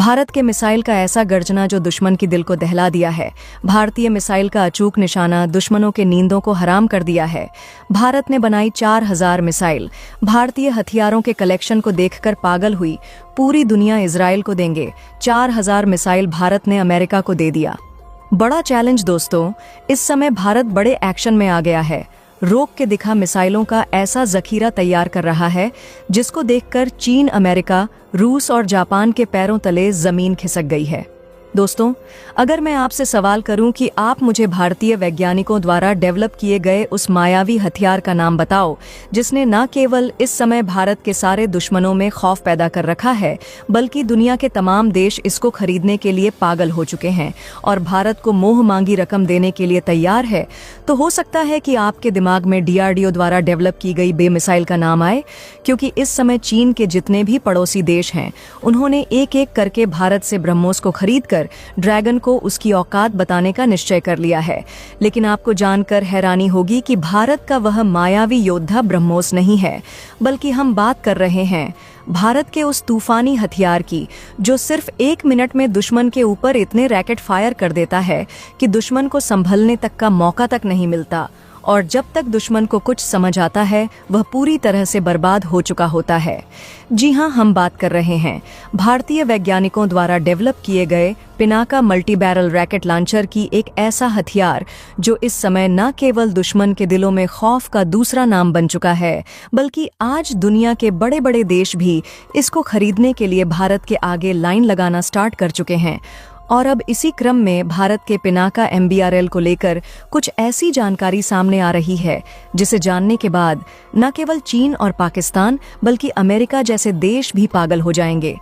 भारत के मिसाइल का ऐसा गर्जना जो दुश्मन की दिल को दहला दिया है। भारतीय मिसाइल का अचूक निशाना दुश्मनों के नींदों को हराम कर दिया है। भारत ने बनाई 4000 मिसाइल। भारतीय हथियारों के कलेक्शन को देखकर पागल हुई। पूरी दुनिया इजराइल को देंगे। 4000 मिसाइल भारत ने अमेरिका को दे दिया। बड़ा चैलेंज दोस्तों, इस समय भारत बड़े एक्शन में आ गया है। रोक के दिखा मिसाइलों का ऐसा जखीरा तैयार कर रहा है जिसको देखकर चीन, अमेरिका, रूस और जापान के पैरों तले जमीन खिसक गई है। दोस्तों, अगर मैं आपसे सवाल करूं कि आप मुझे भारतीय वैज्ञानिकों द्वारा डेवलप किए गए उस मायावी हथियार का नाम बताओ जिसने न केवल इस समय भारत के सारे दुश्मनों में खौफ पैदा कर रखा है, बल्कि दुनिया के तमाम देश इसको खरीदने के लिए पागल हो चुके हैं और भारत को मोह मांगी रकम देने के लिए तैयार है, तो हो सकता है कि आपके दिमाग में DRDO द्वारा डेवलप की गई बेमिसाइल का नाम आए, क्योंकि इस समय चीन के जितने भी पड़ोसी देश हैं उन्होंने एक एक करके भारत से ब्रह्मोस को खरीद कर ड्रैगन को उसकी औकात बताने का निश्चय कर लिया है। लेकिन आपको जानकर हैरानी होगी कि भारत का वह मायावी योद्धा ब्रह्मोस नहीं है, बल्कि हम बात कर रहे हैं भारत के उस तूफानी हथियार की जो सिर्फ 1 मिनट में दुश्मन के ऊपर इतने रैकेट फायर कर देता है कि दुश्मन को संभलने तक का मौका तक नहीं मिलता, और जब तक दुश्मन को कुछ समझ आता है वह पूरी तरह से बर्बाद हो चुका होता है। जी हां, हम बात कर रहे हैं भारतीय वैज्ञानिकों द्वारा डेवलप किए गए Pinaka multi barrel racket launcher की एक ऐसा हथियार जो इस समय न केवल दुश्मन के दिलों में खौफ का दूसरा नाम बन चुका है, बल्कि आज दुनिया के बड़े बड़े देश भी इसको खरीदने के लिए भारत के आगे लाइन लगाना स्टार्ट कर चुके हैं। और अब इसी क्रम में भारत के पिनाका MBRL को लेकर कुछ ऐसी जानकारी सामने आ रही है जिसे जानने के बाद न केवल चीन और पाकिस्तान बल्कि अमेरिका जैसे देश भी पागल हो जाएंगे।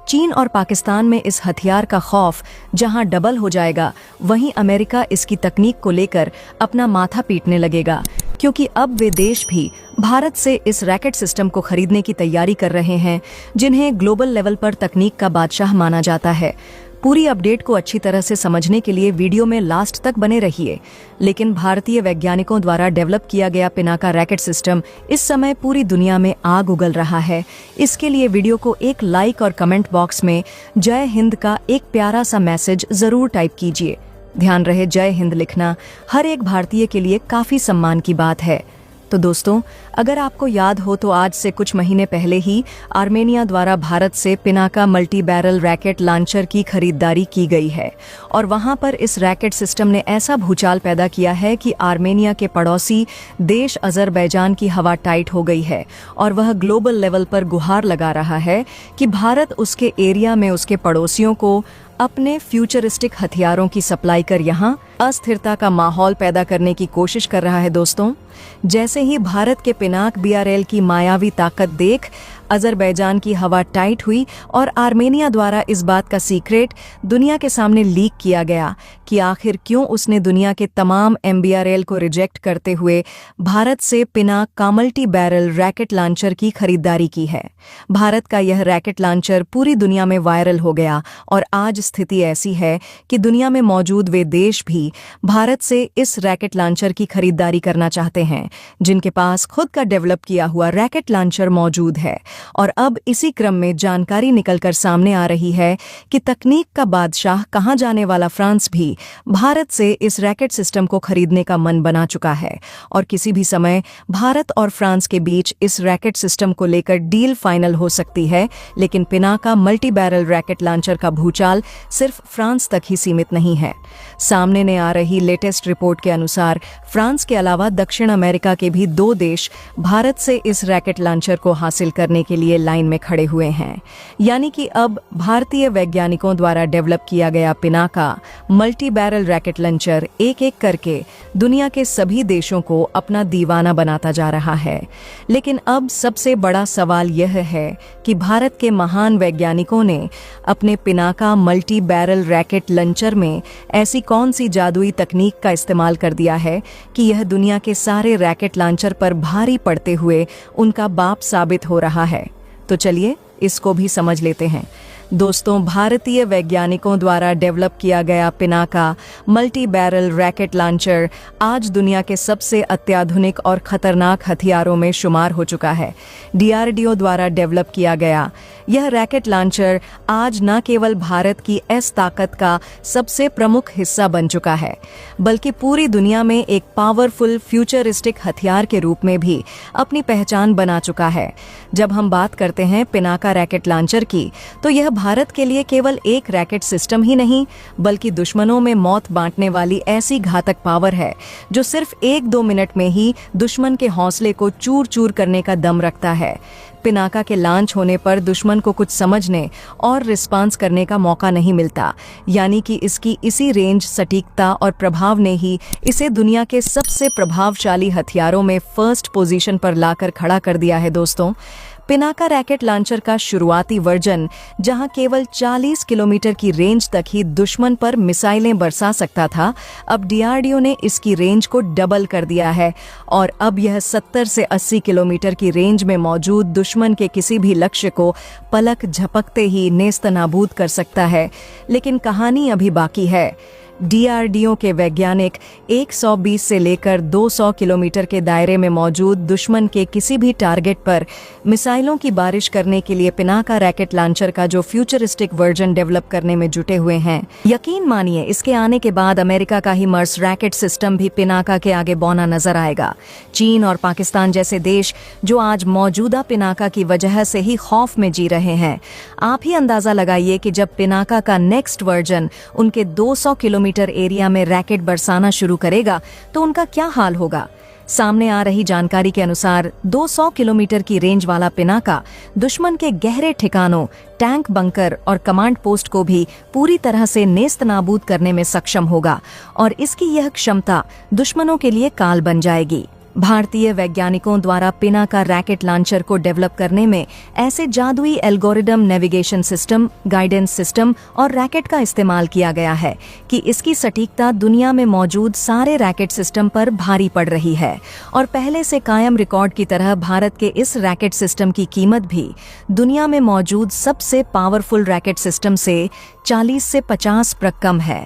चीन और पाकिस्तान में इस हथियार का खौफ जहां डबल हो जाएगा, वहीं अमेरिका इसकी तकनीक को लेकर अपना माथा पीटने लगेगा, क्योंकि अब वे देश भी भारत से इस रैकेट सिस्टम को खरीदने की तैयारी कर रहे हैं जिन्हें ग्लोबल लेवल पर तकनीक का बादशाह माना जाता है। पूरी अपडेट को अच्छी तरह से समझने के लिए वीडियो में लास्ट तक बने रहिए। लेकिन भारतीय वैज्ञानिकों द्वारा डेवलप किया गया पिनाका रैकेट सिस्टम इस समय पूरी दुनिया में आग उगल रहा है। इसके लिए वीडियो को एक लाइक और कमेंट बॉक्स में जय हिंद का एक प्यारा सा मैसेज जरूर टाइप कीजिए। ध्यान रहे, जय हिंद लिखना हर एक भारतीय के लिए काफी सम्मान की बात है। तो दोस्तों, अगर आपको याद हो तो आज से कुछ महीने पहले ही आर्मेनिया द्वारा भारत से Pinaka multi barrel racket launcher की खरीदारी की गई है, और वहां पर इस रैकेट सिस्टम ने ऐसा भूचाल पैदा किया है कि आर्मेनिया के पड़ोसी देश अजरबैजान की हवा टाइट हो गई है और वह ग्लोबल लेवल पर गुहार लगा रहा है कि भारत उसके एरिया में उसके पड़ोसियों को अपने फ्यूचरिस्टिक हथियारों की सप्लाई कर यहां अस्थिरता का माहौल पैदा करने की कोशिश कर रहा है। दोस्तों, जैसे ही भारत के पिनाक BRL की मायावी ताकत देख अजरबैजान की हवा टाइट हुई और आर्मेनिया द्वारा इस बात का सीक्रेट दुनिया के सामने लीक किया गया कि आखिर क्यों उसने दुनिया के तमाम MBRL को रिजेक्ट करते हुए भारत से पिनाक का मल्टी बैरल रैकेट लॉन्चर की खरीदारी की है। भारत का यह रैकेट लॉन्चर पूरी दुनिया में वायरल हो गया और आज स्थिति ऐसी है कि दुनिया में मौजूद वे देश भी भारत से इस रैकेट लॉन्चर की खरीदारी करना चाहते हैं जिनके पास खुद का डेवलप किया हुआ रैकेट लॉन्चर मौजूद है। और अब इसी क्रम में जानकारी निकलकर सामने आ रही है कि तकनीक का बादशाह कहां जाने वाला फ्रांस भी भारत से इस रैकेट सिस्टम को खरीदने का मन बना चुका है, और किसी भी समय भारत और फ्रांस के बीच इस रैकेट सिस्टम को लेकर डील फाइनल हो सकती है। लेकिन Pinaka multi barrel racket launcher का भूचाल सिर्फ फ्रांस तक ही सीमित नहीं है। सामने ने आ रही लेटेस्ट रिपोर्ट के अनुसार फ्रांस के अलावा दक्षिण अमेरिका के भी 2 देश भारत से इस रैकेट लॉन्चर को हासिल करने के लिए लाइन में खड़े हुए हैं। यानी कि अब भारतीय वैज्ञानिकों द्वारा डेवलप किया गया Pinaka multi barrel racket launcher एक एक करके दुनिया के सभी देशों को अपना दीवाना बनाता जा रहा है। लेकिन अब सबसे बड़ा सवाल यह है कि भारत के महान वैज्ञानिकों ने अपने Pinaka multi barrel racket launcher में ऐसी कौन सी जादुई तकनीक का इस्तेमाल कर दिया है कि यह दुनिया के सारे रैकेट लॉन्चर पर भारी पड़ते हुए उनका बाप साबित हो रहा है। तो चलिए इसको भी समझ लेते हैं। दोस्तों, भारतीय वैज्ञानिकों द्वारा डेवलप किया गया Pinaka multi barrel racket launcher आज दुनिया के सबसे अत्याधुनिक और खतरनाक हथियारों में शुमार हो चुका है। डीआरडीओ द्वारा डेवलप किया गया यह रैकेट लॉन्चर आज न केवल भारत की एस ताकत का सबसे प्रमुख हिस्सा बन चुका है, बल्कि पूरी दुनिया में एक पावरफुल फ्यूचरिस्टिक हथियार के रूप में भी अपनी पहचान बना चुका है। जब हम बात करते हैं पिनाका रैकेट लॉन्चर की, तो यह भारत के लिए केवल एक रैकेट सिस्टम ही नहीं, बल्कि दुश्मनों में मौत बांटने वाली ऐसी घातक पावर है जो सिर्फ 1-2 मिनट में ही दुश्मन के हौसले को चूर चूर करने का दम रखता है। पिनाका के लॉन्च होने पर दुश्मन को कुछ समझने और रिस्पांस करने का मौका नहीं मिलता, यानी कि इसकी इसी रेंज, सटीकता और प्रभाव ने ही इसे दुनिया के सबसे प्रभावशाली हथियारों में फर्स्ट पोजीशन पर लाकर खड़ा कर दिया है। दोस्तों, पिनाका रैकेट लॉन्चर का शुरुआती वर्जन, जहां केवल 40 किलोमीटर की रेंज तक ही दुश्मन पर मिसाइलें बरसा सकता था, अब डीआरडीओ ने इसकी रेंज को डबल कर दिया है और अब यह 70 से 80 किलोमीटर की रेंज में मौजूद दुश्मन के किसी भी लक्ष्य को पलक झपकते ही नेस्तनाबूद कर सकता है। लेकिन कहानी अभी बाकी है। डीआरडीओ के वैज्ञानिक 120 से लेकर 200 किलोमीटर के दायरे में मौजूद दुश्मन के किसी भी टारगेट पर मिसाइलों की बारिश करने के लिए पिनाका रैकेट लॉन्चर का जो फ्यूचरिस्टिक वर्जन डेवलप करने में जुटे हुए हैं। यकीन मानिए, इसके आने के बाद अमेरिका का ही मर्स रैकेट सिस्टम भी पिनाका के आगे बौना नजर आएगा। चीन और पाकिस्तान जैसे देश जो आज मौजूदा पिनाका की वजह से ही खौफ में जी रहे हैं, आप ही अंदाजा लगाइए कि जब पिनाका का नेक्स्ट वर्जन उनके 200 किलोमीटर एरिया में रैकेट बरसाना शुरू करेगा तो उनका क्या हाल होगा। सामने आ रही जानकारी के अनुसार 200 किलोमीटर की रेंज वाला पिनाका दुश्मन के गहरे ठिकानों, टैंक बंकर और कमांड पोस्ट को भी पूरी तरह से नेस्तनाबूद करने में सक्षम होगा और इसकी यह क्षमता दुश्मनों के लिए काल बन जाएगी। भारतीय वैज्ञानिकों द्वारा पिनाका रैकेट लॉन्चर को डेवलप करने में ऐसे जादुई algorithm, navigation system, guidance system और रैकेट का इस्तेमाल किया गया है कि इसकी सटीकता दुनिया में मौजूद सारे रैकेट सिस्टम पर भारी पड़ रही है और पहले से कायम रिकॉर्ड की तरह भारत के इस रैकेट सिस्टम की कीमत भी दुनिया में मौजूद सबसे पावरफुल रैकेट सिस्टम से 40 से 50% कम है।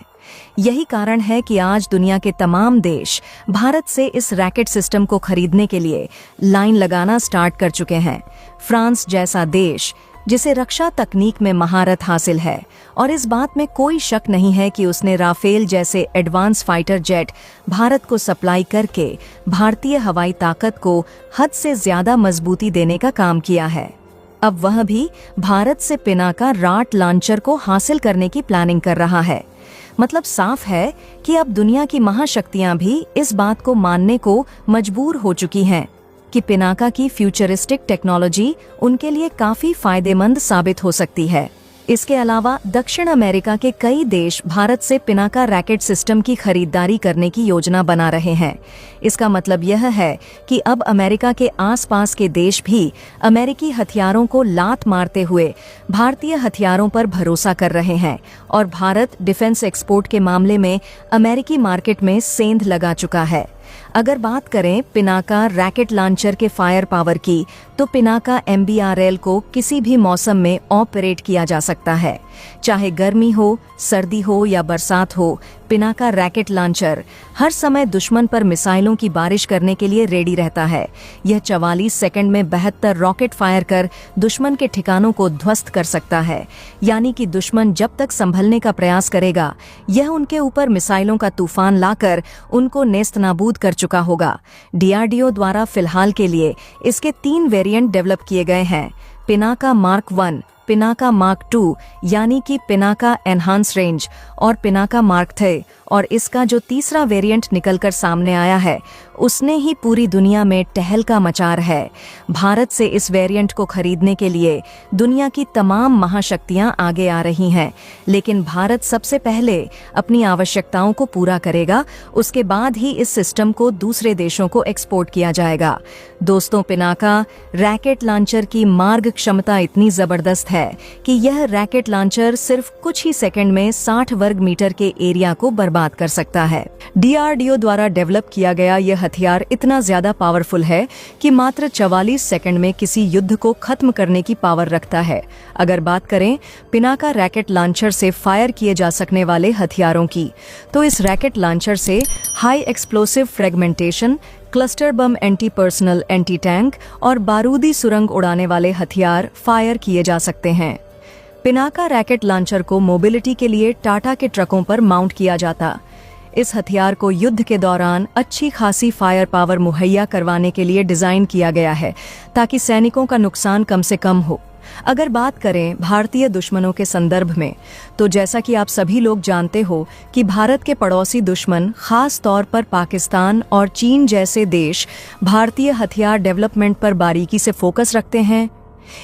यही कारण है कि आज दुनिया के तमाम देश भारत से इस रैकेट सिस्टम को खरीदने के लिए लाइन लगाना स्टार्ट कर चुके हैं। फ्रांस जैसा देश, जिसे रक्षा तकनीक में महारत हासिल है और इस बात में कोई शक नहीं है कि उसने राफेल जैसे एडवांस फाइटर जेट भारत को सप्लाई करके भारतीय हवाई ताकत को हद से ज्यादा मजबूती देने का काम किया है, अब वह भी भारत से पिनाका राट लॉन्चर को हासिल करने की प्लानिंग कर रहा है। मतलब साफ है कि अब दुनिया की महाशक्तियां भी इस बात को मानने को मजबूर हो चुकी हैं कि पिनाका की फ्यूचरिस्टिक टेक्नोलॉजी उनके लिए काफी फायदेमंद साबित हो सकती है। इसके अलावा दक्षिण अमेरिका के कई देश भारत से पिनाका रैकेट सिस्टम की खरीदारी करने की योजना बना रहे हैं। इसका मतलब यह है कि अब अमेरिका के आसपास के देश भी अमेरिकी हथियारों को लात मारते हुए भारतीय हथियारों पर भरोसा कर रहे हैं और भारत डिफेंस एक्सपोर्ट के मामले में अमेरिकी मार्केट में सेंध लगा चुका है। अगर बात करें पिनाका रैकेट लॉन्चर के फायर पावर की, तो पिनाका MBRL को किसी भी मौसम में ऑपरेट किया जा सकता है, चाहे गर्मी हो, सर्दी हो या बरसात हो। पिनाका रैकेट लॉन्चर हर समय दुश्मन पर मिसाइलों की बारिश करने के लिए रेडी रहता है। यह 44 सेकंड में 72 रॉकेट फायर कर दुश्मन के ठिकानों को ध्वस्त कर सकता है, यानी कि दुश्मन जब तक संभलने का प्रयास करेगा, यह उनके ऊपर मिसाइलों का तूफान लाकर उनको नेस्तनाबूद कर चुका होगा। डीआरडीओ द्वारा फिलहाल के लिए इसके 3 वेरिएंट डेवलप किए गए हैं, पिनाका मार्क 1, पिनाका मार्क 2 यानी कि पिनाका एनहांस रेंज और पिनाका मार्क 3, और इसका जो तीसरा वेरिएंट निकलकर सामने आया है उसने ही पूरी दुनिया में टहलका मचा है। भारत से इस वेरिएंट को खरीदने के लिए दुनिया की तमाम महाशक्तियां आगे आ रही हैं, लेकिन भारत सबसे पहले अपनी आवश्यकताओं को पूरा करेगा, उसके बाद ही इस सिस्टम को दूसरे देशों को एक्सपोर्ट किया जाएगा। दोस्तों, पिनाका रैकेट लॉन्चर की मार्ग क्षमता इतनी जबरदस्त है कि यह रैकेट लॉन्चर सिर्फ कुछ ही सेकंड में 60 वर्ग मीटर के एरिया को बर्बाद बात कर सकता है। DRDO द्वारा डेवलप किया गया यह हथियार इतना ज्यादा पावरफुल है कि मात्र 44 सेकंड में किसी युद्ध को खत्म करने की पावर रखता है। अगर बात करें पिनाका रैकेट लॉन्चर से फायर किए जा सकने वाले हथियारों की, तो इस रैकेट लॉन्चर से high explosive fragmentation, cluster bomb, anti personal, anti tank और बारूदी सुरंग उड़ाने वाले हथियार फायर किए जा सकते हैं। पिनाका रैकेट लॉन्चर को मोबिलिटी के लिए टाटा के ट्रकों पर माउंट किया जाता। इस हथियार को युद्ध के दौरान अच्छी खासी फायर पावर मुहैया करवाने के लिए डिजाइन किया गया है, ताकि सैनिकों का नुकसान कम से कम हो। अगर बात करें भारतीय दुश्मनों के संदर्भ में, तो जैसा कि आप सभी लोग जानते हो कि भारत के पड़ोसी दुश्मन, खास तौर पर पाकिस्तान और चीन जैसे देश, भारतीय हथियार डेवलपमेंट पर बारीकी से फोकस रखते हैं।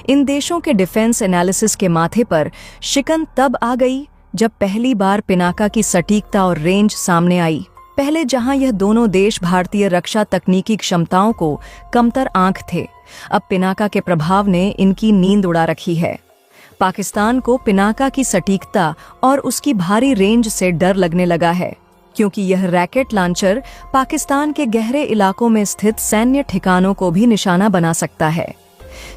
इन देशों के डिफेंस एनालिसिस के माथे पर शिकन तब आ गई जब पहली बार पिनाका की सटीकता और रेंज सामने आई। पहले जहां यह दोनों देश भारतीय रक्षा तकनीकी क्षमताओं को कमतर आंक थे, अब पिनाका के प्रभाव ने इनकी नींद उड़ा रखी है। पाकिस्तान को पिनाका की सटीकता और उसकी भारी रेंज से डर लगने लगा है, क्योंकि यह रैकेट लॉन्चर पाकिस्तान के गहरे इलाकों में स्थित सैन्य ठिकानों को भी निशाना बना सकता है।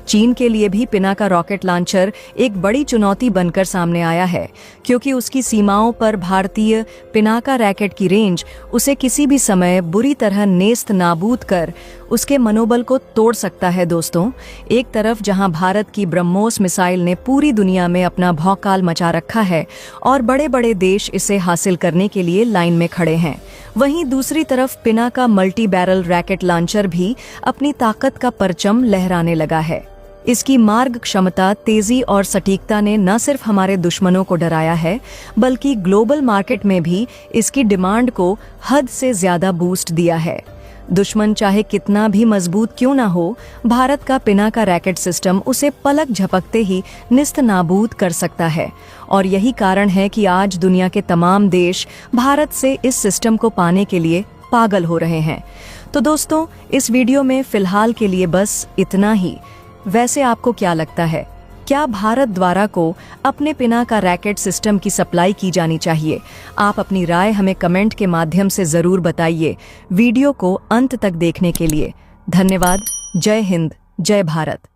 चीन के लिए भी पिनाका रॉकेट लॉन्चर एक बड़ी चुनौती बनकर सामने आया है, क्योंकि उसकी सीमाओं पर भारतीय पिनाका रैकेट की रेंज उसे किसी भी समय बुरी तरह नेस्त नाबूद कर उसके मनोबल को तोड़ सकता है। दोस्तों, एक तरफ जहां भारत की ब्रह्मोस मिसाइल ने पूरी दुनिया में अपना भौकाल मचा रखा है और बड़े बड़े देश इसे हासिल करने के लिए लाइन में खड़े हैं, वहीं दूसरी तरफ Pinaka multi barrel racket launcher भी अपनी ताकत का परचम लहराने लगा है। इसकी मार्ग क्षमता, तेजी और सटीकता ने न सिर्फ हमारे दुश्मनों को डराया है, बल्कि ग्लोबल मार्केट में भी इसकी डिमांड को हद से ज्यादा बूस्ट दिया है। दुश्मन चाहे कितना भी मजबूत क्यों ना हो, भारत का पिनाका रैकेट सिस्टम उसे पलक झपकते ही निस्त नाबूद कर सकता है। और यही कारण है कि आज दुनिया के तमाम देश भारत से इस सिस्टम को पाने के लिए पागल हो रहे हैं। तो दोस्तों, इस वीडियो में फिलहाल के लिए बस इतना ही। वैसे आपको क्या लगता है, क्या भारत द्वारा को अपने पिनाका रैकेट सिस्टम की सप्लाई की जानी चाहिए? आप अपनी राय हमें कमेंट के माध्यम से जरूर बताइए। वीडियो को अंत तक देखने के लिए धन्यवाद। जय हिंद, जय भारत।